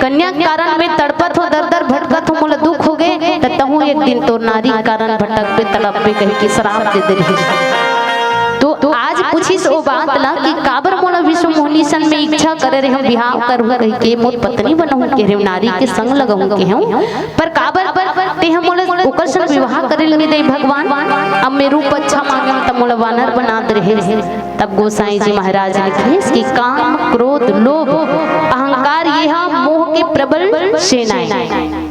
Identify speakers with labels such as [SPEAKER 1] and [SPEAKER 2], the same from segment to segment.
[SPEAKER 1] कन्या के कारण में तड़पत हो, दर दर भटकत हो, मोला दुख हो गए तहु एक दिन तो नारी कारण भटक पे तड़प पे कह के श्राप दे दे। तो आज पूछिस ओ बात ला कि काबर मोला विश्व मोहनी सन में इच्छा करे रे हम बिहाव करू कह के मोर पत्नी बनहु के रे नारी के संग लगहु के हूं, पर काबर ते हम मोला ओकर संग विवाह करे लगे दे भगवान। अब मैं रूप अच्छा मांगे त मोला वानर बना दे रहे। तब गोसाई जी महाराज लिखे कि काम क्रोध लोभ अहंकार यह मोह के प्रबल सेनाएं।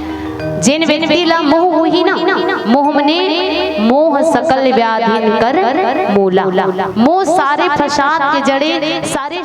[SPEAKER 1] जिन व्यक्ति ला मोह हुई ना, मोह मने मोह सकल व्याधिन कर मूला, मोह सारे फसाद के जड़े सारे।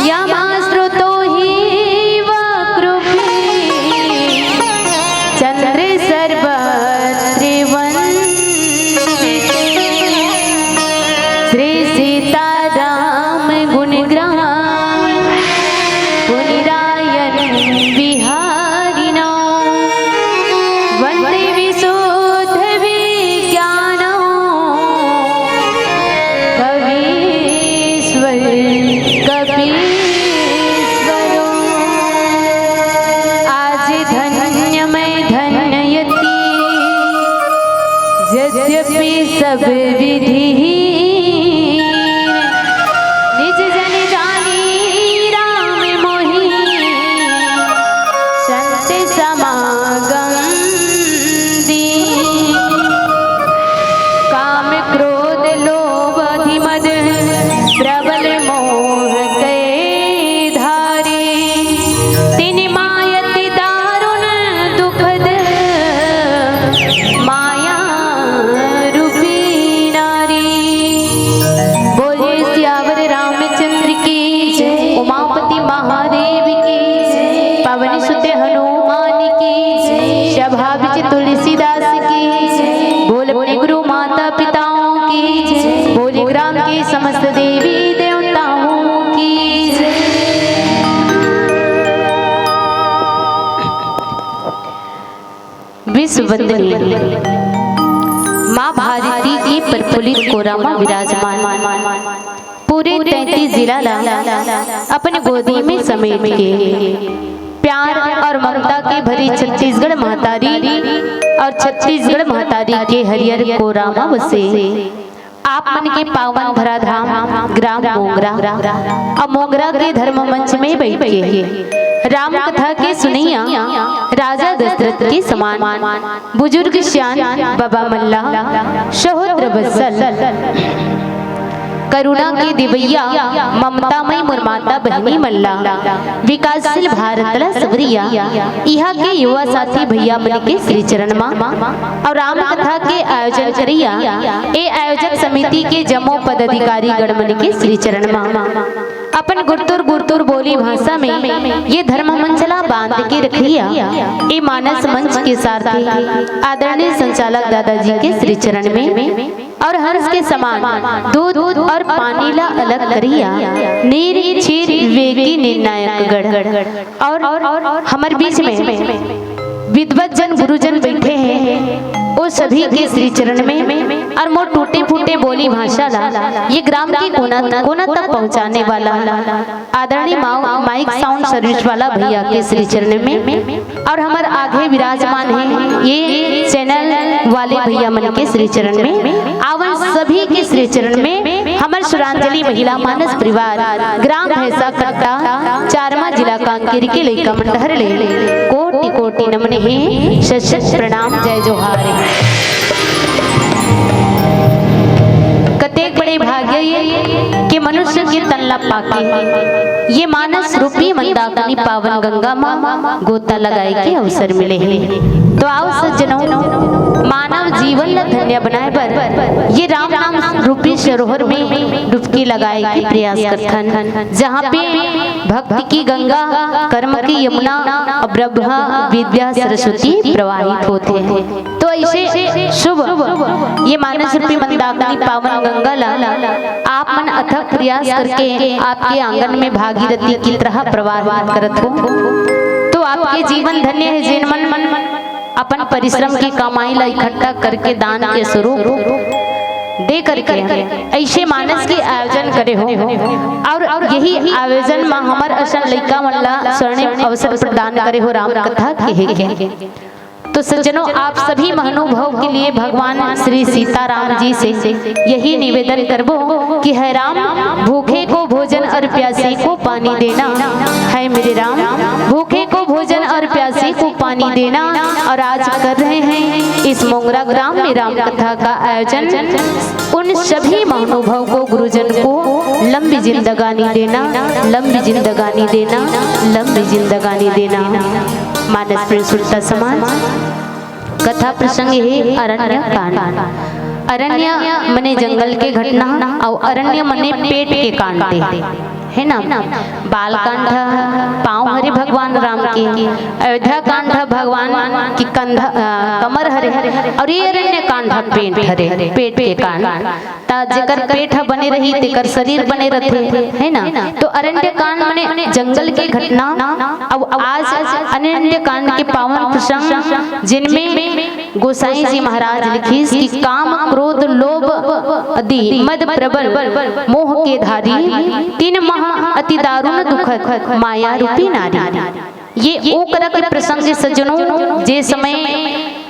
[SPEAKER 2] यमाश्रुतो हि वक्रुभि
[SPEAKER 1] वंदनीय माँ भारती की प्रफुल्लित कोरामा विराजमान पूरे 33 जिला अपने गोदी में समेट के प्यार और ममता के भरी छत्तीसगढ़ महतारी और छत्तीसगढ़ महतारी के हरियर कोरामा बसे आप मन के पावन धराधाम ग्राम मोगरा और मोगरा के धर्म मंच में बैठ के राम कथा के सुनैया राजा दशरथ के समान बुजुर्ग श्यान बाबा मल्ला सहोदर बसल करुणा के दिवैया ममतामय मुरमाता बहनी मल्ला विकासशील भारत सबरिया यहाँ के युवा साथी भैया मन के श्री चरण माँ और राम कथा के आयोजन करिया ए आयोजक समिति के जमो पदाधिकारी गणमन के श्री चरण माँ अपन गुरतुर गुरतुर बोली भाषा में ये धर्म मंचला बांध के रखिया ए मानस मंच के सारथी आदरणीय संचालक दादाजी के श्री चरण में और हर्ष के समान दूध और पानी ला अलग करिया नीर छीर वेगी निर्णायक गढ़ और हमारे बीच में विद्वत जन गुरुजन बैठे हैं वो सभी के श्री चरण में और मोर टूटे फूटे बोली भाषा ला ये ग्राम के कोना तक पहुंचाने वाला आदरणीय माइक साउंड सर्विस वाला भैया के श्री चरण में और हमारे आगे विराजमान है ये चैनल वाले भैया मन के श्री चरण में आवन सभी के श्री चरण में हमारे सुरांजलि महिला मानस परिवार ग्राम भैंसा कट्टा चारमा जिला कांकेर के लइका मंडहर ले कोटि कोटि नमन है शत प्रणाम जय जोहार कतेक बड़े भाग्य ये कि मनुष्य के तनला पाके ये मानस रूपी मंदाकिनी पावन गंगा माँ गोता लगाए के अवसर मिले हैं। तो आओ सज्जनों मानव जीवन ला धन्य बनाए पर ये राम नाम रूपी सरोवर में डुबकी लगाए के प्रयास करथन जहाँ पे भक्ति की गंगा कर्म की यमुना और ब्रह्मा विद्या सरस्वती प्रवाहित होते हैं। तो ऐसे शुभ ये मानस रूपी मंदाकिनी पावन गंगा ला आप मन अथक प्रयास करके आपके आंगन में भागीरथी की तरह प्रवाहित करत हो तो आपके जीवन धन्य है। जिन मन अपन परिश्रम की कमाई ला इकट्ठा करके दान के स्वरूप दे करके ऐसे मानस के आयोजन करे हो और यही आयोजन में हमार असन लइका मन ला स्वर्णिम अवसर प्रदान करे हो राम कथा के। तो सज्जनों आप सभी महानुभाव के लिए भगवान श्री सीताराम जी से यही निवेदन करबो कि है राम भूखे को भोजन और प्यासे को पानी देना है मेरे राम भूखे को भोजन और प्यासे को पानी देना। और आज कर रहे हैं इस मोगरा ग्राम में राम कथा का आयोजन उन सभी महानुभाव को गुरुजन को लंबी जिंदगानी देना लंबी जिंदगानी देना लंबी जिंदगानी देना। मानस प्रसुरता समाज कथा प्रसंग है अरण्य कांड। अरण्य मने जंगल के घटना और अरण्य मने पेट के कांटे है ना। बाल कांड पाँव हरे भगवान राम के, अयोध्या कांड भगवान की कंधा कमर हरे और ये अरण्य कांड पेट हरे पेट के कांड जेकर पेट बने रही तेकर शरीर बने रहते है ना। तो अरण्य कांड माने जंगल के घटना। अब आज अरण्य कांड के पावन प्रसंग जिनमें गोसाई जी महाराज लिखी कि काम क्रोध लोभ आदि मद प्रबल मोह के धारी तीन महा अति दारुण दुखद माया रूपी नारी। ये ओ करक प्रसंग सज्जनों जे समय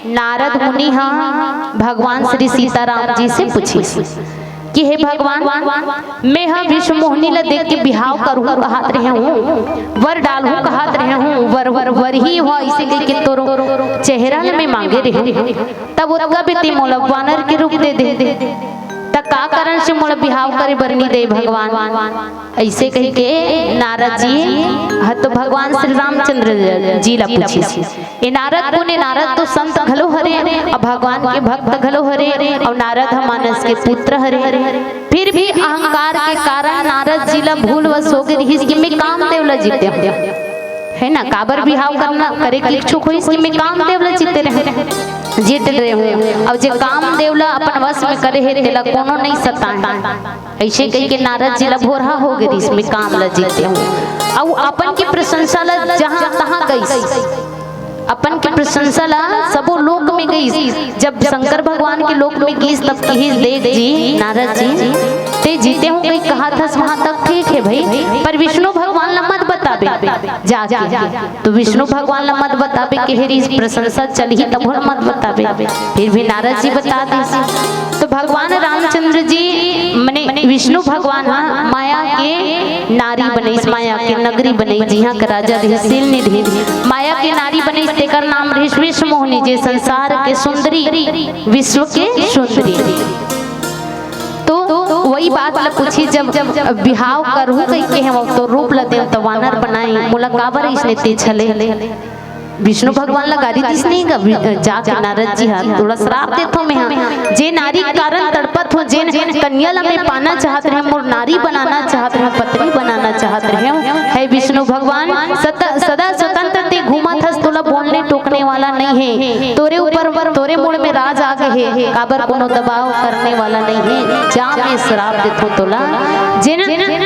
[SPEAKER 1] नारद मुनि भगवान श्री सीताराम जी से पूछी कि हे भगवान मैं हम विश्व मोहिनी ला देख के बिहाव करूँ कहत रहे हूँ वर डालू कहत रहे हूँ वर वर वर ही हुआ इसे लेके तोरो चेहरा में मांगे रहे तब उसका भी मोला वानर के रूप दे दे तक का कारण से मोला बिहाव करे बरनी दे भगवान ऐसे कह के नारद जी तो भगवान श्री रामचंद्र जी ला पूछी ये नारद को ने नारद तो संत घलो हरे और भगवान के भक्त घलो हरे और नारद मानस के पुत्र हरे फिर भी अहंकार के कारण नारद जी ला भूल वश हो गई कि मैं कामदेव ला जीते है ना। काबर बिहाव करना करे के इच्छुक हो इसकी मैं कामदेव ला जीते रहे जीत रहे हूँ अब जे कामदेव ला अपन वश में करे है तेला कोनो नहीं सता ऐसे कह के नारद जी ला भोरहा हो गई इसमें काम ला जीते हूँ और अपन की प्रशंसा ला जहाँ तहाँ गई अपन की प्रशंसा ला सबो लोक में गई। जब शंकर भगवान के लोक में गई तब कही देख जी नारद जी ते जीते हो गई कहा था वहां तक ठीक है भाई, पर विष्णु भगवान ला मत बताबे जाके। तो विष्णु भगवान ला मत बताबे कि हेरी प्रशंसा चली तब मत बताबे, फिर भी नारद जी बता दे। तो भगवान रामचंद्र जी मने विष्णु भगवान माया के नारी बने, माया के नगरी बने, जिहाँ का राजा रहे सिल निधि माया के नारी बने, तेकर नाम रहे विश्व मोहिनी, जे संसार के सुंदरी विश्व के सुंदरी। तो वही बात ला पूछी जब बिहाव करू कह के हम तो रूप ल देव तो वानर बनाई मोला काबर इसने ते छले। विष्णु भगवान ला गाड़ी दिस नहीं जाके नारद जी हाथ थोड़ा श्राप देथो मैं जे नारी कारण तड़पत हो, जे कन्या ला मैं पाना चाहत रहे, मोर नारी बनाना चाहत रहे, पत्नी बनाना चाहत रहे है विष्णु भगवान सदा स्वतंत्र ते घूमत हस, तोला बोलने टोकने वाला नहीं है, तोरे ऊपर तोरे मुड़ में राज आ गए है, काबर कोनो दबाव करने वाला नहीं है, जा मैं श्राप देथो तोला। जिन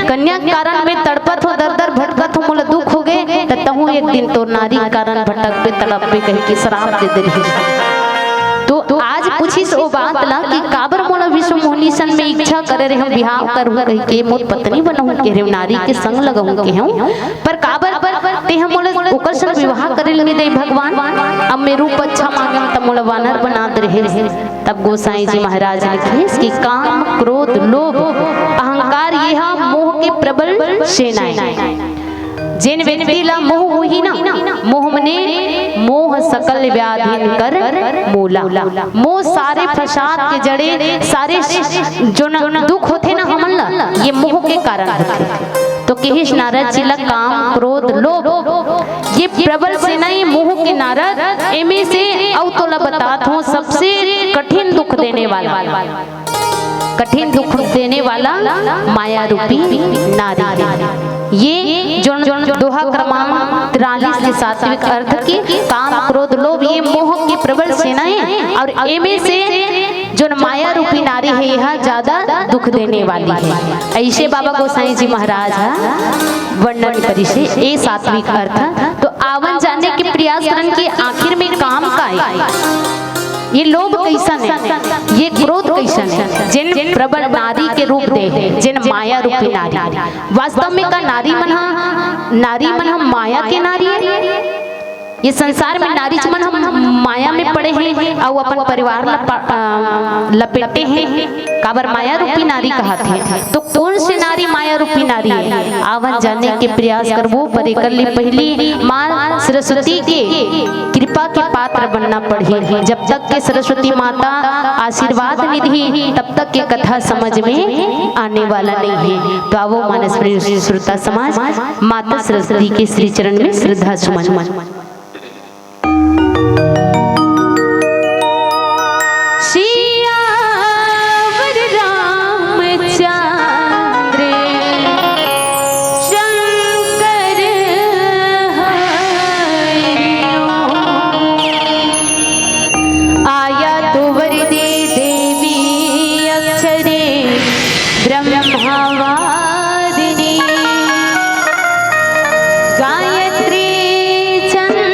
[SPEAKER 1] कन्या कारण में तड़पत हो दर दर भटकत हो मोला दुख हो गए तहु एक दिन तो नारी कारण भटक पे तड़प पे कह के श्राप दे दे रही। तो आज पूछिस ओ बात ला कि काबर मोला विश्व मोहिनी सन में इच्छा करे रहे हम बिहाव करू कह के मोर पत्नी बनहु के रे नारी के संग लगहु के हूं, पर काबर ते हम मोला ओकर संग विवाह करे ले दे भगवान, अब मैं रूप अच्छा मांगे त मोला वानर बना दे रहे। तब गोसाई जी महाराज ने कहे कि काम क्रोध लोभ अहंकार यह मोह के प्रबल सेनाएं, जिन व्यक्ति ला मोह हुई ना, मोह मने मोह सकल व्याधिन कर मूला, मोह सारे फसाद के जड़े, सारे जो दुख होते ना हमन ला ये मोह के कारण होते। तो कहिस नारद जी ला काम क्रोध लोभ ये प्रबल सेनाएं मोह के नारद एमे से औ तोला बतात हूं सबसे कठिन दुख देने वाला, कठिन दुख देने वाला माया रूपी नारी। ये जो दोहा क्रमांक 43 के सात्विक अर्थ की काम क्रोध लोभ ये मोह की प्रबल सेनाएं और एमे से जो माया रूपी नारी है यह ज्यादा दुख देने वाली है। ऐसे बाबा गोसाई जी महाराज वर्णन करी से ए सात्विक अर्थ। तो आवन जाने के प्रयास करन के आखिर में काम का है, ये लोभ कैसन है, ये क्रोध कैसन है, जिन प्रबल नारी के रूप दे है, जिन माया रूपी नारी। वास्तव में का नारी मन हम माया के नारी है, ये संसार में नारी मन हम माया में पड़े हैं और अपन परिवार लपेटे हैं, काबर माया रूपी नारी कहते हैं। तो कौन से नारी माया रूपी नारी है, आवन जानने के प्रयास करबो, पर एकर ले पहली मां सरस्वती के कृपा के पात्र बनना पड़ी। जब तक के सरस्वती माता आशीर्वाद निधि तब तक के कथा समझ में आने वाला नहीं है। तो आवो मानस श्रोता समाज माता सरस्वती के श्री चरण में श्रद्धा सुमन।
[SPEAKER 2] गायत्री चंद्र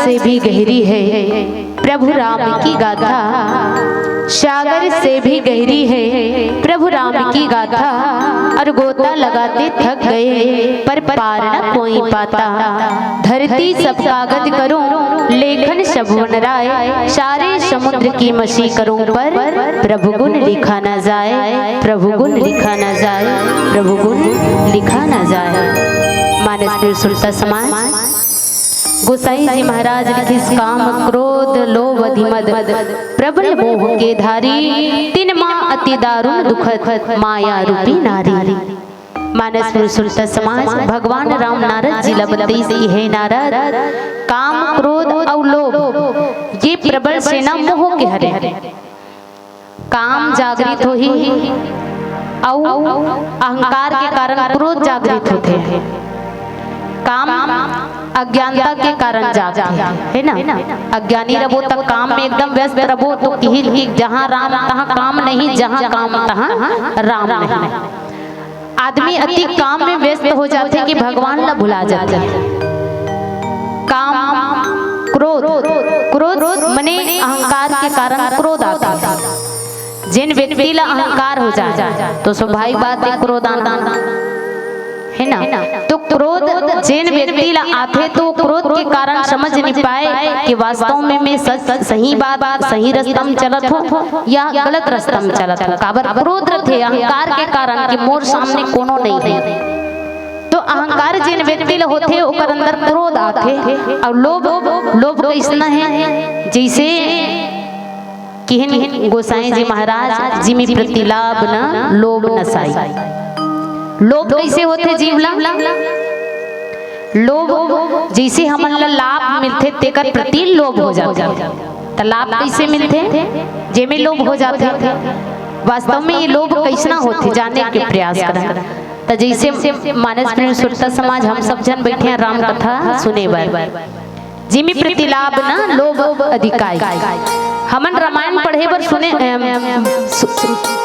[SPEAKER 1] से भी गहरी है प्रभु राम की गाथा, सागर से भी गहरी है प्रभु राम की गाथा। और गोता लगाते थक गए पर पार न कोई पाता, धरती सब कागज करूं लेखन शबुन राय, सारे समुद्र की मसी करूं पर प्रभु गुण लिखा न जाए, प्रभु गुण लिखा न जाए, प्रभु गुण लिखा न जाए। मानस में सुनता समाज गोसाई जी महाराज लिखे काम क्रोध लोभ अधिमद प्रबल मोह के धारी, तीन माँ अति दारुण दुखद माया रूपी नारी। मानस में सुनता समाज भगवान राम नारद जी लबती सी है नारद, काम क्रोध और लोभ ये प्रबल सेना मोह के हरे, काम जागृत हो ही और अहंकार के कारण क्रोध जागृत होते हैं, काम अज्ञानता के कारण जागते है ना। अज्ञानी रहो तक काम में एकदम व्यस्त रहो तो कि जहाँ राम तहाँ काम नहीं, जहाँ काम तहाँ राम नहीं। आदमी अति काम में व्यस्त हो जाते कि भगवान ला भुला जाते। काम क्रोध, क्रोध मने अहंकार के कारण क्रोध आता है। जिन व्यक्ति ला अहंकार हो जाए तो स्वाभाविक बात है क्रोध आना है ना। तो क्रोध जिन व्यक्ति ला आते तो क्रोध के कारण समझ नहीं पाए कि वास्तव में मैं सही बात सही रास्ता में चलत हो या गलत रास्ता में चलत हो। काबर क्रोध थे अहंकार के कारण कि मोर सामने कोनो नहीं है। तो अहंकार जिन व्यक्ति ला होते ओकर अंदर क्रोध आते। और लोभ कैसना है जैसे किहन गोसाई जी महाराज जिमी प्रतिलाभ न लोभ नसाई। लोभ कैसे होते जीवला, लोभ जैसे हमन ला लाभ मिलते तेकर प्रति लोभ हो जाते। तो लाभ कैसे मिलते जेमे लोभ हो जाते। वास्तव में ये लोभ कैसना होते जाने के प्रयास करें। तो जैसे मानस में सुरता समाज हम सब जन बैठे हैं राम कथा सुने बार जिमी प्रतिलाभ न लोभ अधिकाई। हमन रामायण पढ़े बर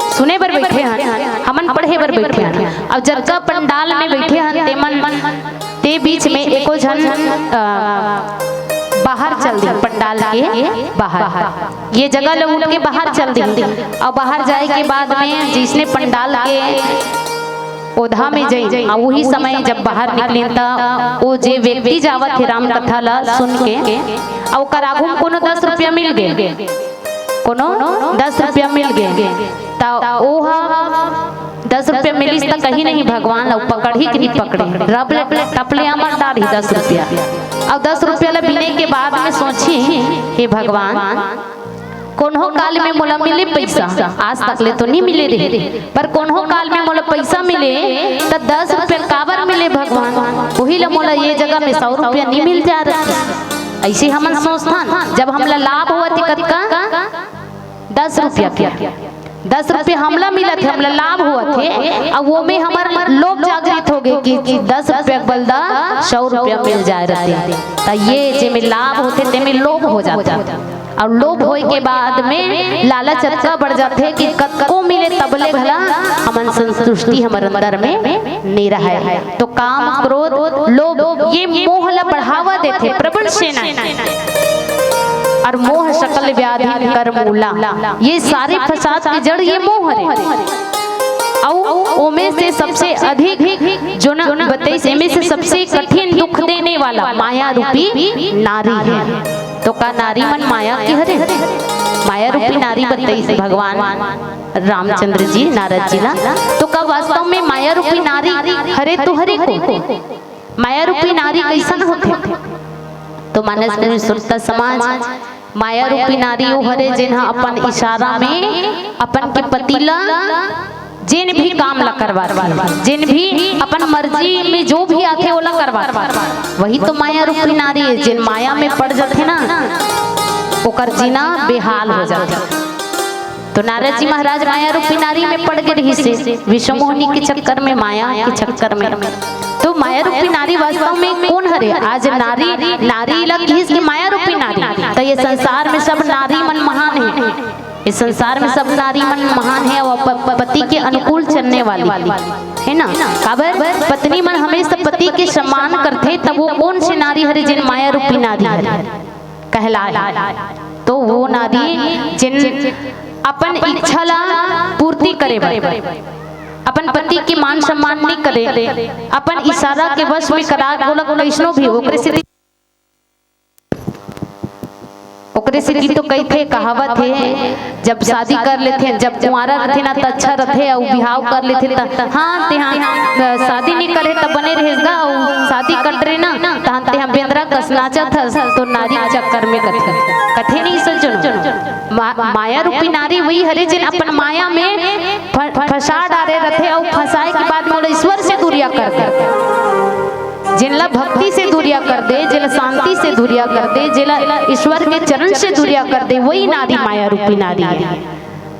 [SPEAKER 1] सुने बर बैठे हैं, हमन पढ़े बर बैठे हैं। अब जगह पंडाल में बैठे हैं तेमन ते बीच में एको जन बाहर चल दी पंडाल के बाहर, ये जगह लोग उठ के बाहर चल दी। और बाहर जाए के बाद में जिसने पंडाल के ओधा में जाई और वही समय जब बाहर निकली वो जे व्यक्ति जावत थे राम कथा ला सुन के और करागू कोनो 10 रुपया मिल गए, कोनो 10 रुपया मिल गए। तो ओहा 10 रुपया मिली तो कहीं नहीं भगवान ला पकड़ी कि नहीं पकड़े रबले टपले अमर डाली 10 रुपया। और 10 रुपया ला बिने के बाद में सोची हे भगवान कोन्हो काल में मोला मिले पैसा, आज तक ले तो नहीं मिले रे, पर कोन्हो काल में मोला पैसा मिले तो 10 रुपया काबर मिले भगवान, वही ला मोला ये जगह में 100 रुपया नहीं मिल जा रहा। ऐसे हम सोचथन जब हमला लाभ हुआ थी कतका 10 रुपया क्या 10 रुपया हमला मिला थे, हमला लाभ हुआ थे। अब वो में हमार लोभ जागृत हो गए कि 10 रुपया बलदा 100 रुपया मिल जा रहे। तो ये जे में लाभ होते ते में लोभ हो जाता। और लोभ होए के बाद में लालच इतना बढ़ जाते कि कतको मिले तबले भला हमन संतुष्टि हमारे अंदर में नहीं रहा है। तो काम क्रोध लोभ ये मोह ला बढ़ावा देते प्रबल सेना। और मोह सकल व्याधि कर मूला, ये सारे फसाद की जड़ ये मोह है। ओमे से सबसे अधिक जो न बताइए में से सबसे कठिन दुख देने वाला माया रूपी नारी है। तो का नारी मन माया की हरे माया रूपी नारी बताइए भगवान रामचंद्र जी नारद जी ला। तो का वास्तव में माया रूपी नारी हरे तो हरे को माया रूपी नारी कैसन होते। तो मानस में सुरता समाज माया रूपी नारी वो हरे जिन्हा अपन इशारा में अपन के पतिला जिन भी काम ला करवा, जिन भी अपन मर्जी में जो भी आते वो ला करवा, वही तो माया रूपी नारी है। जिन माया में पड़ जाते ना ओकर जीना बेहाल हो जाता। तो नारद जी महाराज माया रूपी नारी में पड़ गए रही से विश्व मोहिनी के चक्कर में, माया के चक्कर में। तो माया रूपी नारी वास्तव में कौन हरे? आज नारी लगी की माया रूपी नारी। तो ये संसार में सब नारी मन महान है, इस संसार में सब नारी मन महान है और पति के अनुकूल चलने वाली है ना। काबर पत्नी मन हमेशा पति के सम्मान करते, तब वो कौन सी नारी हरे जिन माया रूपी नारी हरे। कहलाए। तो वो नारी जिन अपन इच्छा ला पूर्ति करे, अपन पति के मान सम्मान नहीं करे, अपन इशारा के वश में करा बोला वैष्णव भी ओकरे से तो कई थे कहावत है, जब शादी कर लेते हैं, जब कुंवारा रहते ना तो अच्छा रहते और बिहाव कर लेते हाँ ते हाँ शादी नहीं करे तब बने रहेगा और शादी कर रहे ना तहां ते हम बेंद्रा कस नाचत तो नारी चक्कर में कथे नहीं सजन माया रूपी नारी वही हरे जिन अपन माया में फंसा डाले रहते और फंसाए के बाद मोला ईश्वर से दूरिया कर दे, जिनला भक्ति से दूरिया कर दे, जिला शांति से दूरिया कर दे, जिला ईश्वर के चरण से दूरिया कर दे, वही नारी माया रूपी नारी है।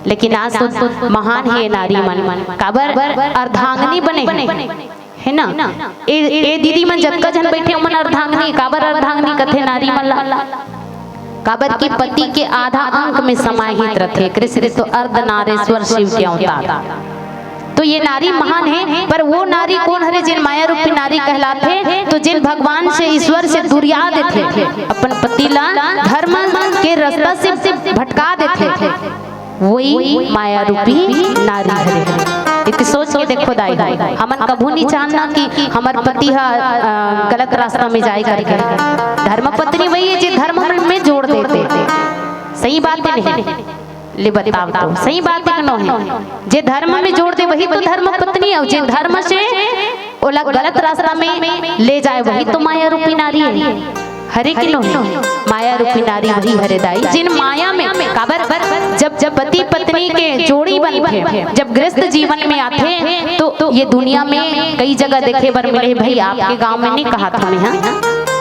[SPEAKER 1] लेकिन आज तो महान है नारी मन काबर अर्धांगिनी बने है ना। ए दीदी मन जतका जन बैठे मन अर्धांगिनी काबर अर्धांगिनी कथे नारी मन काबर की पति के आधा अंक में समाहित रहते, कृष्ण तो अर्धनारेश्वर शिव के अवतार। तो ये नारी महान है, पर वो नारी कौन हरे जिन माया रूपी नारी कहलाते, तो जिन भगवान से ईश्वर से दूरिया देते थे, अपन पति ला धर्म के रास्ता से भटका देते, वही माया रूपी नारी हरे। इतनी सोच के देखो दाई, हमन कभू नहीं चाहना कि हमार पति गलत रास्ता में जाए करके। धर्म पत्नी वही है जो धर्म में जोड़ देते, सही बात है ले बताओ तो सही बात है नो है, जे धर्म में जोड़ दे वही तो धर्म पत्नी है, जे धर्म से ओला गलत रास्ता में ले जाए वही तो माया रूपी नारी है। हरे की नो है माया रूपी नारी वही हरे दाई जिन माया में काबर जब पति पत्नी के जोड़ी बनते, जब गृहस्थ जीवन में आते तो ये दुनिया में कई जगह देखे बर मिले, भाई आपके गांव में नहीं कहा था मैं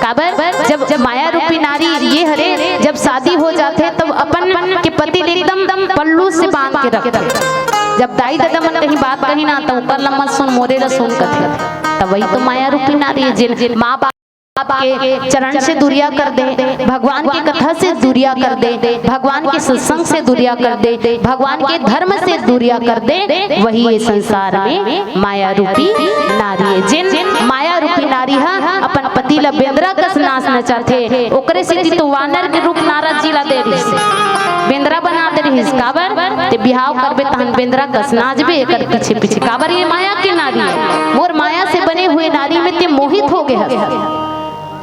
[SPEAKER 1] काबर जब माया रूपी नारी ये हरे जब शादी हो जाते तब अपन के पति एकदम पल्लू से बांध के रखते, जब दाई दादा मन कहीं बात कही ना तो ऊपर लम्बा सुन मोरे ला सुन कथे, तब वही तो माया रूपी नारी है जिन माँ बाप के चरण से दूरिया कर दे, भगवान की कथा से दूरिया कर दे, भगवान के सत्संग से दूरिया कर दे, भगवान के धर्म से दूरिया कर दे, वही ये संसार में माया रूपी नारी है। जिन माया रूपी नारी है अपन पति ला बेंद्रा कस नाचना चाहते, ओकरे से तो वानर के रूप नारद जी ला दे रही बेंद्रा बना दे रही काबर ते बिहाव करबे तहन बेंद्रा कस नाचबे एकर पीछे पीछे काबर ये माया की नारी है। मोर माया से बने हुए नारी में ते मोहित हो गए,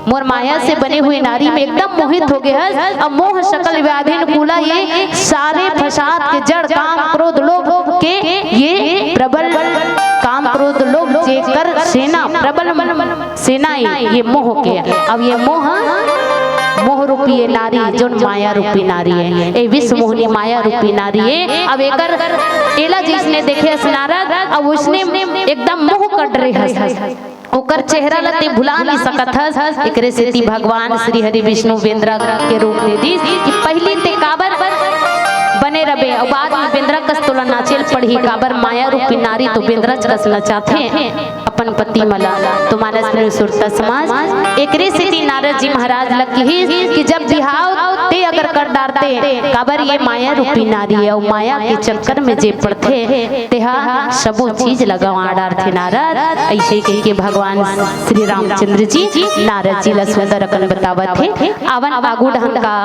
[SPEAKER 1] मोर माया से बने हुए नारी में एकदम मोहित हो गए हैं। अब मोह शकल व्याधि कूला ये सारे फसाद के जड़ काम क्रोध लोभ के ये प्रबल काम क्रोध लोभ जेकर सेना प्रबल सेना ये मोह के। अब ये मोह रूपी ये नारी जो माया रूपी नारी है, ये विश्व मोहनी माया रूपी नारी है। अब एकर एला जिसने देखे नारद अब उसने एकदम मोह कट रहे है, ओकर चेहरा लते भुला नहीं सकत हस। एकरे से ती भगवान श्री हरि विष्णु बेंद्रा के रूप दे दी कि पहली ते काबर बने रबे और बाद में बेंद्रा कस तोला नाचेल पढ़ी काबर माया रूपी नारी तो बेंद्रा कस नचाथे अपन पति मला। तो मानस में सुरता समाज एकरे से ती नारद जी महाराज लग कि जब बिहाव ते अगर कर डारते काबर ये माया रूपी नारी है और माया के चक्कर में जे पड़थे तेहा सबो चीज लगवा डारथे नारद। ऐसे कह के भगवान श्री रामचंद्र जी नारद जी ला सुंदर अकन बतावत थे। आवन आगू ढंग का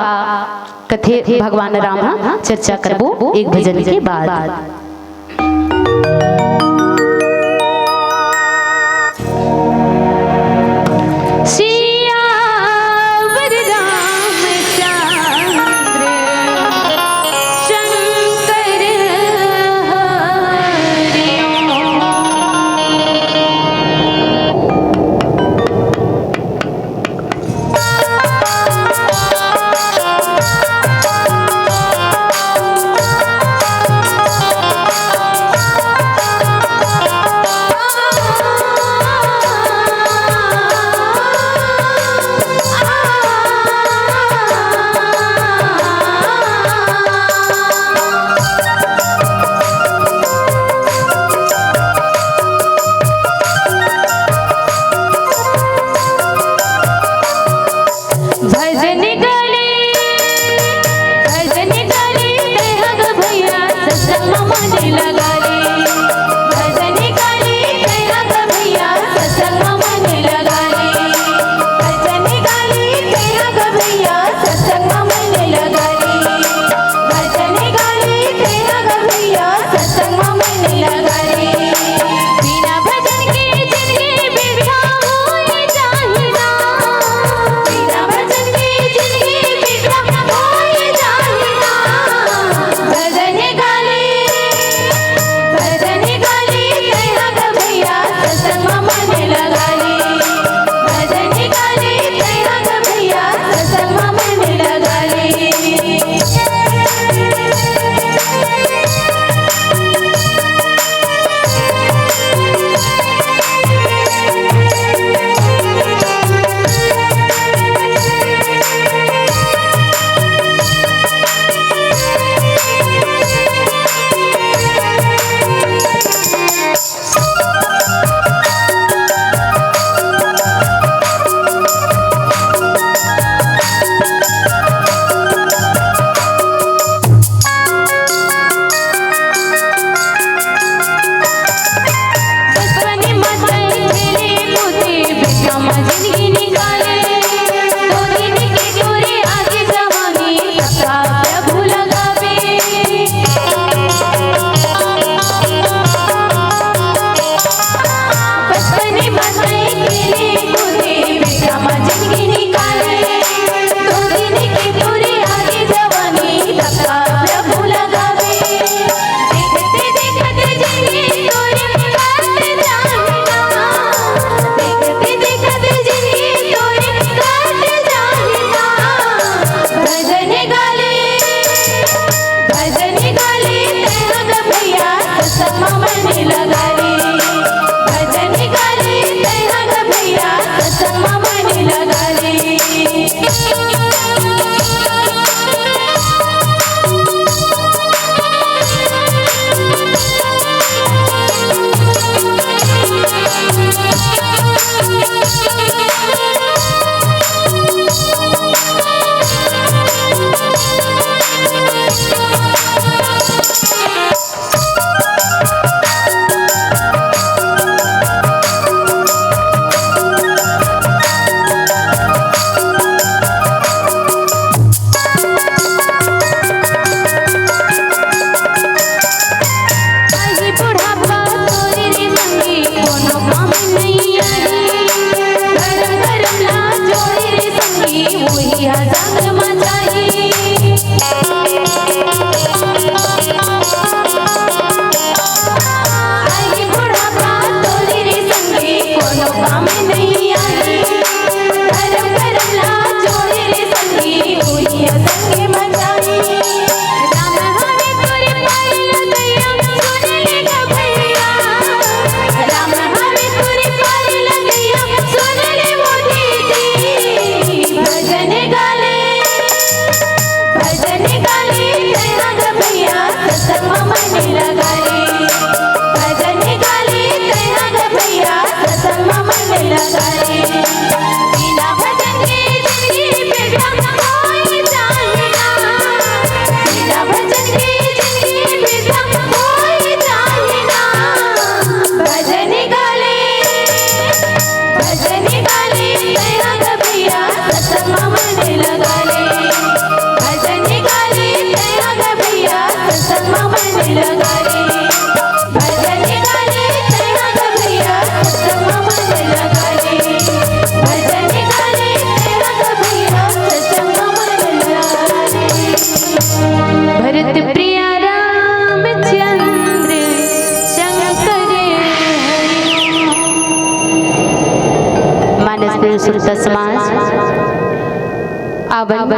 [SPEAKER 1] कथे भगवान राम चर्चा करबो एक भजन के बाद। सत्संग मन लगा रे, भजन गाले तैहा ग भैया सत्संग मन लगा रे।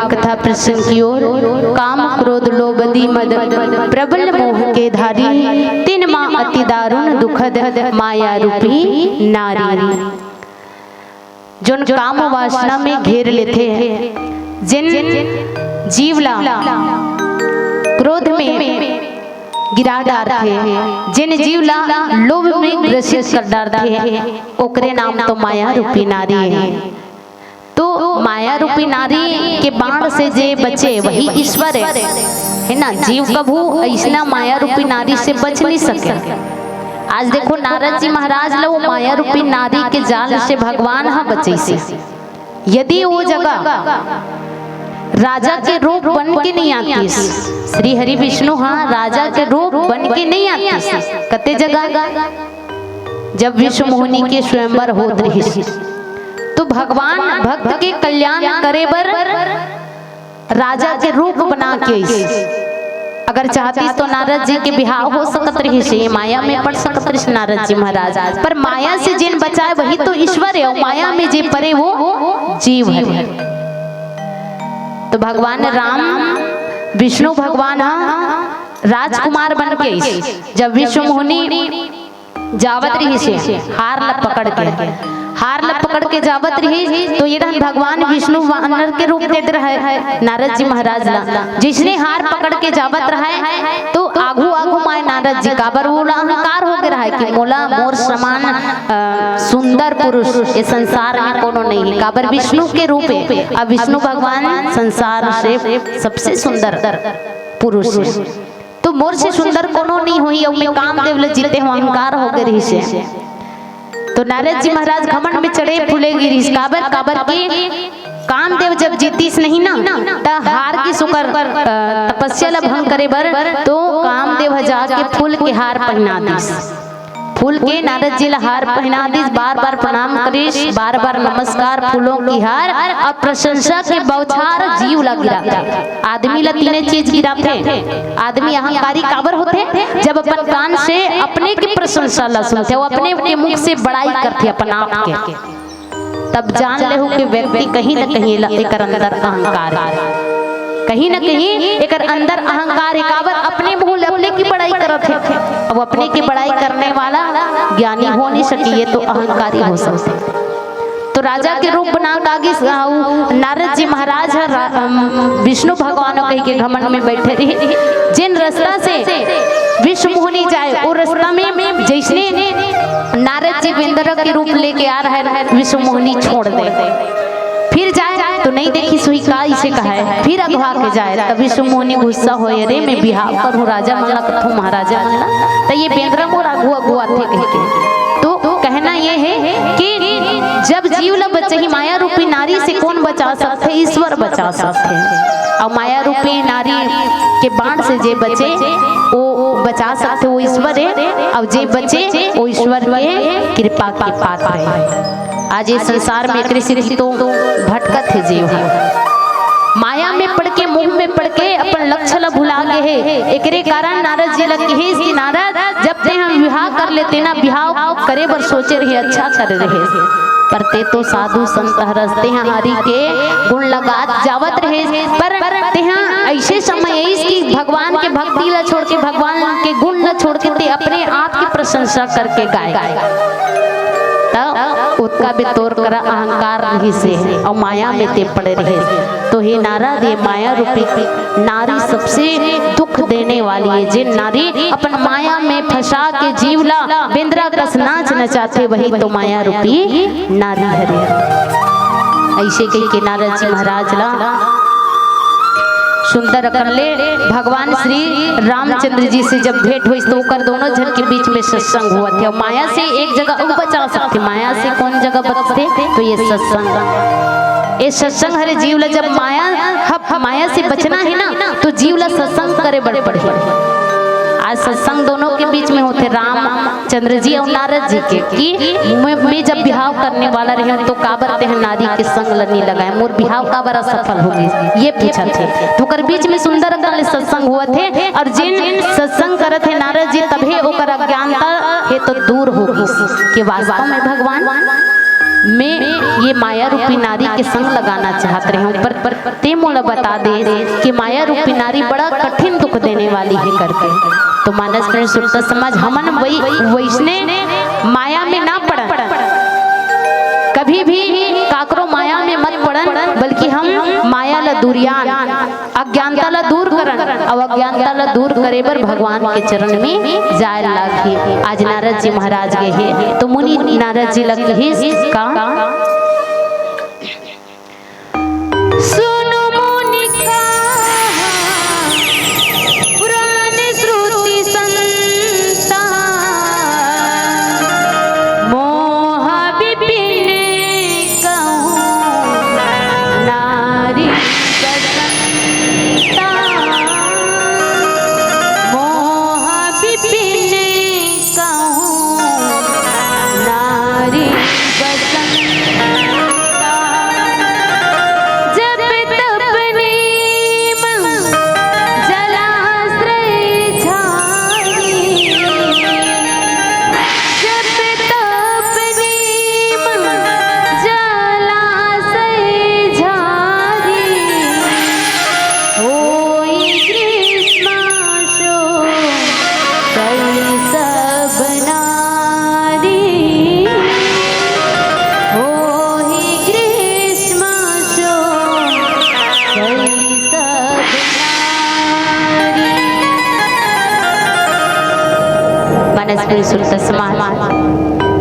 [SPEAKER 1] कथा प्रसंग की ओर। काम क्रोध लोभ बदी मद प्रबल मोह के धारी, तीन माँ अति दारुण दुखद माया रूपी नारी। जोन काम वासना में घेर लेते हैं, जिन जीवला क्रोध में गिरा डालते, जिन जीवला लोभ में ग्रसित कर डालते, ओकरे नाम तो माया रूपी नारी है। तो माया रूपी नारी के बाण से जे बचे वही ईश्वर है ना। जीव कभू ऐसा माया रूपी नारी से बच नहीं सके। आज देखो नारद जी महाराज लो माया रूपी नारी के जाल से भगवान हाँ बचे से। यदि वो जगह राजा के रूप बन के नहीं आती, श्री हरि विष्णु हाँ राजा के रूप बन के नहीं आती, कते जगह जब विष्णु मोहिनी के स्वयंवर होत रही, तो भगवान भक्त के कल्याण करे बर राजा के रूप बना के अगर चाहती तो नारद जी के बिहाव हो सकत रही से, माया में पड़ सकत रही नारद जी महाराज। पर माया से जिन बचाए वही तो ईश्वर है, और माया में जे परे वो जीव है। तो भगवान राम विष्णु भगवान राजकुमार बन के जब विष्णु मोहिनी जावत रही से हार लप पकड़ के जावत रही, तो ये भगवान विष्णु वानर के रूप देते रहे नारद जी महाराज ला। जिसने हार पकड़ के जावत रहा तो आगू आगू माए नारद जी का बर वो अहंकार हो गया है कि मोला मोर समान सुंदर पुरुष ये संसार में कोनो नहीं है, काबर विष्णु के रूप है। अब विष्णु भगवान संसार से सबसे सुंदर पुरुष है, तो मोर से सुंदर कोनो नहीं हुई, और मैं कामदेव जीते हुए अहंकार हो गए से। तो नारद जी महाराज घमंड में चढ़े फूले गिरी, काबर की कामदेव जब जीतीस नहीं ना ता हार की सुकर तपस्या ला भंग करे बर, तो कामदेव हजार के फूल के हार पहना दिस, फूल के नारद जी ला हार पहना दिस, बार बार प्रणाम करिस, बार बार नमस्कार, फूलों की हार और प्रशंसा के बौछार जीव ला गिरा। आदमी ला तीन चीज गिराते, आदमी अहंकारी काबर होते जब अपन कान से अपने की प्रशंसा ला सुनते, वो अपने के मुख से बड़ाई करते अपन आप के, तब जान ले हो कि व्यक्ति कहीं न कहीं एकर अंदर अहंकार है। कहीं न कहीं एक अंदर अहंकार है। काबर अपने मुंह अपने की बड़ाई करत है। अब अपने की बड़ाई करने वाला ज्ञानी हो नहीं सकी, ये तो अहंकारी हो सकते। तो राजा के रूप बना आगे नारद जी महाराज विष्णु भगवान कही के घमंड में बैठे रहे। जिन रास्ता से विश्व मोहनी जाए वो रास्ता में जैसने नारद जी इंद्र के रूप लेके आ रहा है, विश्व मोहनी छोड़ दे। फिर जाए तो नहीं देखी सुई का इसे कहा है, फिर अगवा के जाए तब विश्व मोहनी गुस्सा हो, अरे मैं बिहाव करूँ राजा मनला कथू महाराजा मनला तो ये बेंद्रा मोर अगुआ गुआ थे कह के। तो कहना ये है कि जब जीव ल बचे ही माया रूपी नारी से कौन बचा सकते? ईश्वर बचा सकते हैं। और माया रूपी नारी के बाण से जे बचे वो बचा सकते, वो ईश्वर है। और जे बचे वो ईश्वर के कृपा के पात्र है। आज ये संसार में कृषि तो भटकत है जीव, माया में पड़ के मुंह में पड़ के अपन लक्ष्य ला भुला गए है। एकरे कारण नारद जी लगे है कि नारद जब ते हम विवाह कर लेते ना, विवाह करे बर सोचे रहे अच्छा कर रहे पर ते तो साधु संत हरसते हैं हरि के गुण लगात जावत रहे। पर ते ऐसे समय कि भगवान के भक्ति ला छोड़ के भगवान के गुण ला छोड़ के ते अपने आप की प्रशंसा करके गाए उसका भी तोड़ कर अहंकार रही से और माया में ते पड़े रहे। तो हे नारद ये माया रूपी नारी सबसे दुख देने वाली है। जिन नारी अपन माया में फंसा के जीवला बेंद्रा कस नाच नचाते वही तो माया रूपी नारी हरे। ऐसे कही के नारद जी महाराज ला सुंदर कर ले भगवान श्री रामचंद्र जी से जब भेंट हुई तो कर दोनों जन के बीच में सत्संग हुआ था। माया से एक जगह बचा सकते, माया से कौन जगह बचते? तो ये सत्संग, ये सत्संग हरे जीवला जब माया से बचना है ना तो जीवला सत्संग करे बड़े पड़े। आज सत्संग दोनों के बीच में होते रामचंद्र जी और नारद जी के कि मैं जब बिहाव करने वाला रहे तो काबर ते नारी के संग लनी लगाए, मोर बिहाव का बड़ा सफल हो गई ये पूछा थे। तो कर बीच में सुंदर सत्संग हुआ थे और जिन सत्संग करत है नारद जी तभी ओकर अज्ञानता है तो दूर होगी कि वास्तव में भगवान मैं ये माया रूपी नारी के संग लगाना चाहते रहे हूँ। पर ते मोला बता दे कि माया रूपी नारी बड़ा कठिन दुख देने वाली है करके। तो मानस प्रेम सुरता समाज हमन वैसने माया में ना पड़न, कभी भी काकरो माया में मत पड़न, बल्कि हम माया ला दूरियान अज्ञानता ला दूर करन और अज्ञानता ला दूर करे बर भगवान के चरण में जाए लागे। आज नारद जी महाराज गए हैं तो मुनि नारद जी लगे हैं का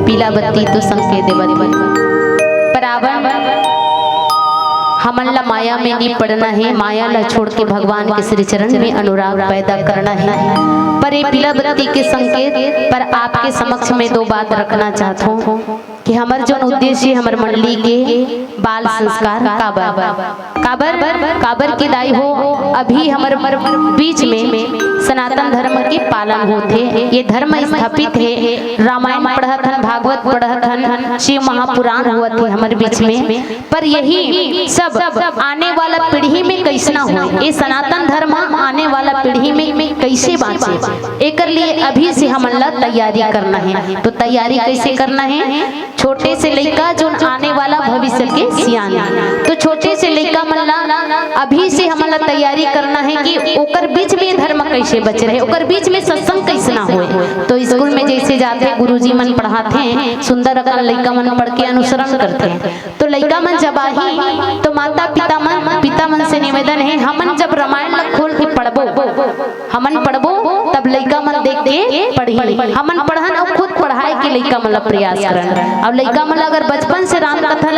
[SPEAKER 1] पीला बत्ती तो संकेत बराबर हमन ला माया में नहीं पड़ना है, माया ला छोड़ के भगवान के श्री चरण में अनुराग पैदा करना है। पर ये पीला बत्ती के संकेत पर आपके समक्ष में दो बात रखना चाहता हूँ कि हमार जो उद्देश्य हमार मंडली के बाल संस्कार काबर के दाई हो। अभी हमारे बीच में सनातन धर्म के पालन होते, ये धर्म स्थापित है। रामायण पढ़त हन, भागवत पढ़त हन, शिव महापुराण हुआ थे हमारे बीच में। पर यही सब आने वाला पीढ़ी में कैसे ना हो, ये सनातन धर्म आने वाला पीढ़ी में कैसे बाँचे, एक लिए अभी से हमला तैयारी करना है। तो तैयारी कैसे करना है? छोटे से लड़का जो आने वाला भविष्य के सियान। तो छोटे से लड़का मल्ला अभी से हमला तैयारी करना है कि ओकर बीच में धर्म कैसे बच रहे, ओकर बीच में सत्संग कैसे ना होए। तो स्कूल में जैसे जाते गुरुजी मन पढ़ाते हैं, सुंदर अकन लड़का मन पढ़ के अनुसरण करते हैं। तो लड़का मन जब आही तो माता पिता मन से निवेदन है, हमन जब रामायण खोल के पढ़बो, हमन पढ़बो तब लड़का मन देख के पढ़ी, हमन पढ़न और खुद पढ़ाए के लड़का मन प्रयास करन। अब लड़का मन अगर बचपन से राम कथा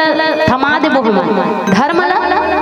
[SPEAKER 1] थमा देबो, हमन धर्म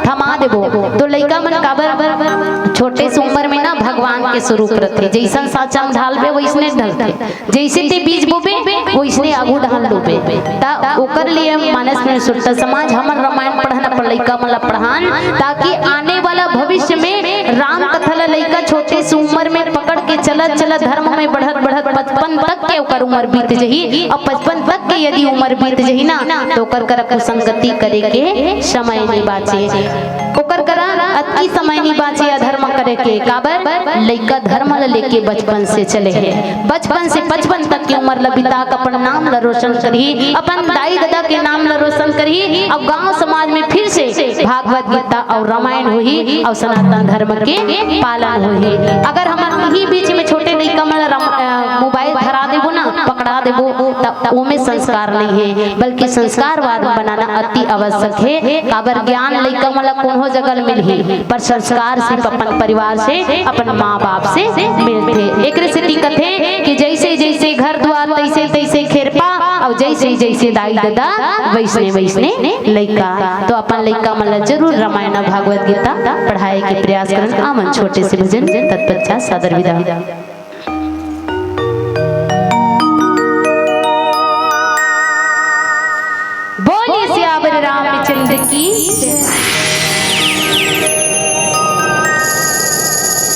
[SPEAKER 1] थमा देबो, तो लड़का मन काबर छोटे से उम्र में ना भगवान के स्वरूप रहते, जैसन साचा में ढालबे वैसने ढलते, जैसे ते बीज बोबे वैसने आगू ढाल लोबे। ता ओकर लिए मानस में सुरता समाज हमन रामायण पढ़ना पर लड़का मन पढ़ान, ताकि आने वाला भविष्य में राम कथा लड़का छोटे से उम्र में पकड़ के चलत चलत धर्म में बढ़त 55 तक के ओकर उम्र बीत जही। और 55 तक के यदि उम्र बीत जही ना तो ओकर कर कुसंगति करे के समय नहीं बाचे, ओकर करा अति समय नहीं बाचे अधर्म करे के। काबर लड़का धर्म लेके बचपन से चले है, बचपन से 55 तक की उम्र बिता के अपन नाम ला रोशन करी, अपन दाई दादा के नाम ला रोशन करी। अब गांव समाज में फिर से भागवत गीता और रामायण हुई और सनातन धर्म के पालन हुई। अगर हमारे ही बीच में छोटे लड़का मन मोबाइल धरा देबो ना, पकड़ा देबो, तब उनमें संस्कार नहीं है, बल्कि संस्कारवाद बनाना अति आवश्यक है। काबर ज्ञान लड़का मन कौन हो जगह मिलही, पर संस्कार सिर्फ अपन परिवार से, अपन माँ बाप से मिलते। एक स्थिति कथे कि जैसे जैसे घर द्वार तैसे तैसे खेरपा, और जैसे जैसे दाई दादा वैसने वैसने लड़का। तो अपन लड़का मन जरूर रामायण भागवत गीता पढ़ाए के प्रयास करन। आमन छोटे से भजन तत्पश्चात सादर विदा। बोलिए सियावर रामचंद्र की।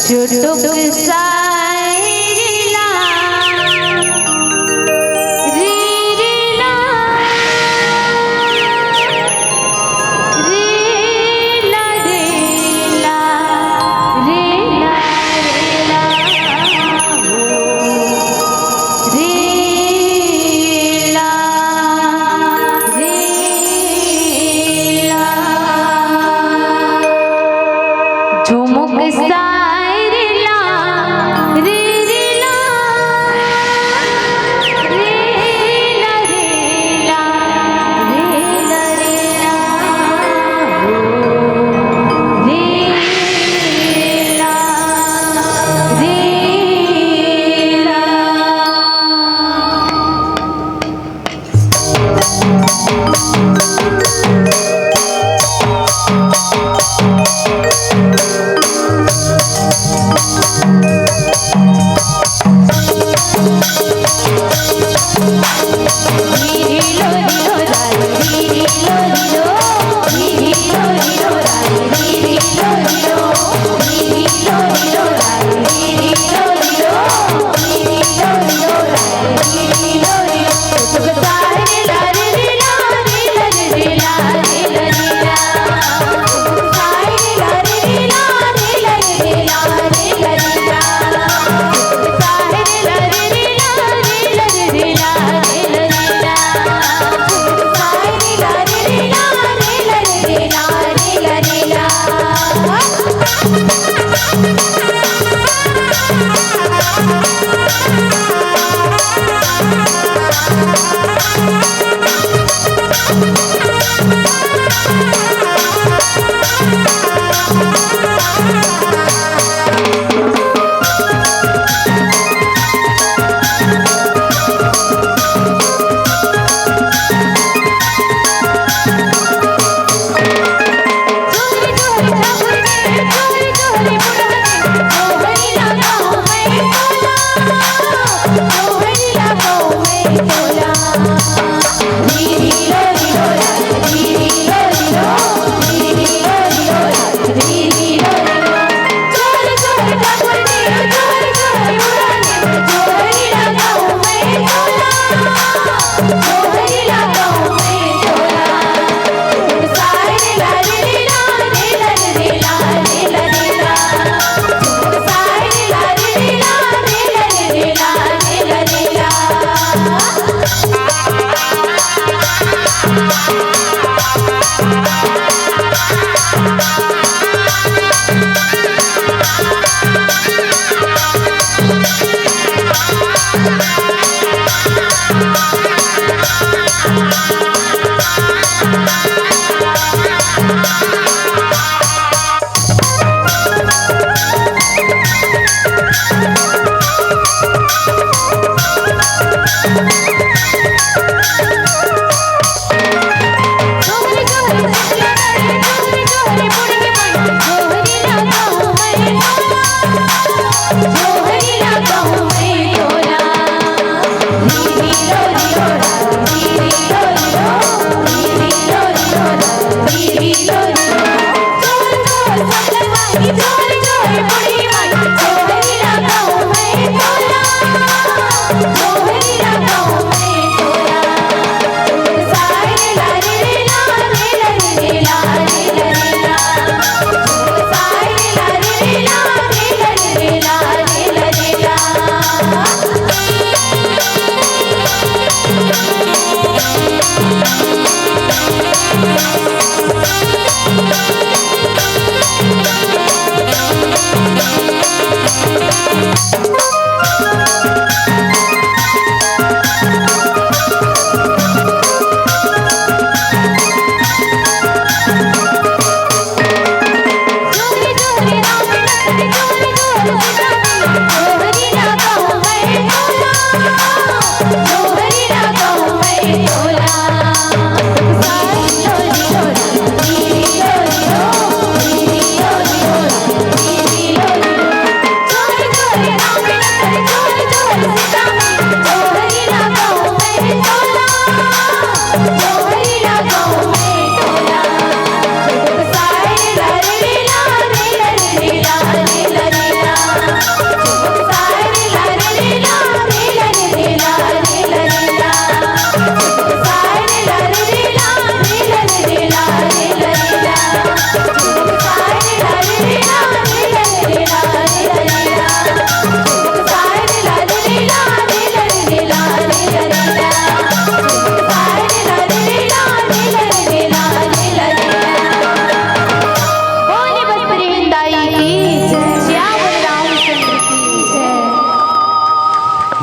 [SPEAKER 1] चुटुक साइरिला रीरिला रीला रीला रीला रीला रीला रीला झुमुक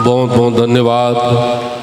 [SPEAKER 2] बहुत बहुत धन्यवाद।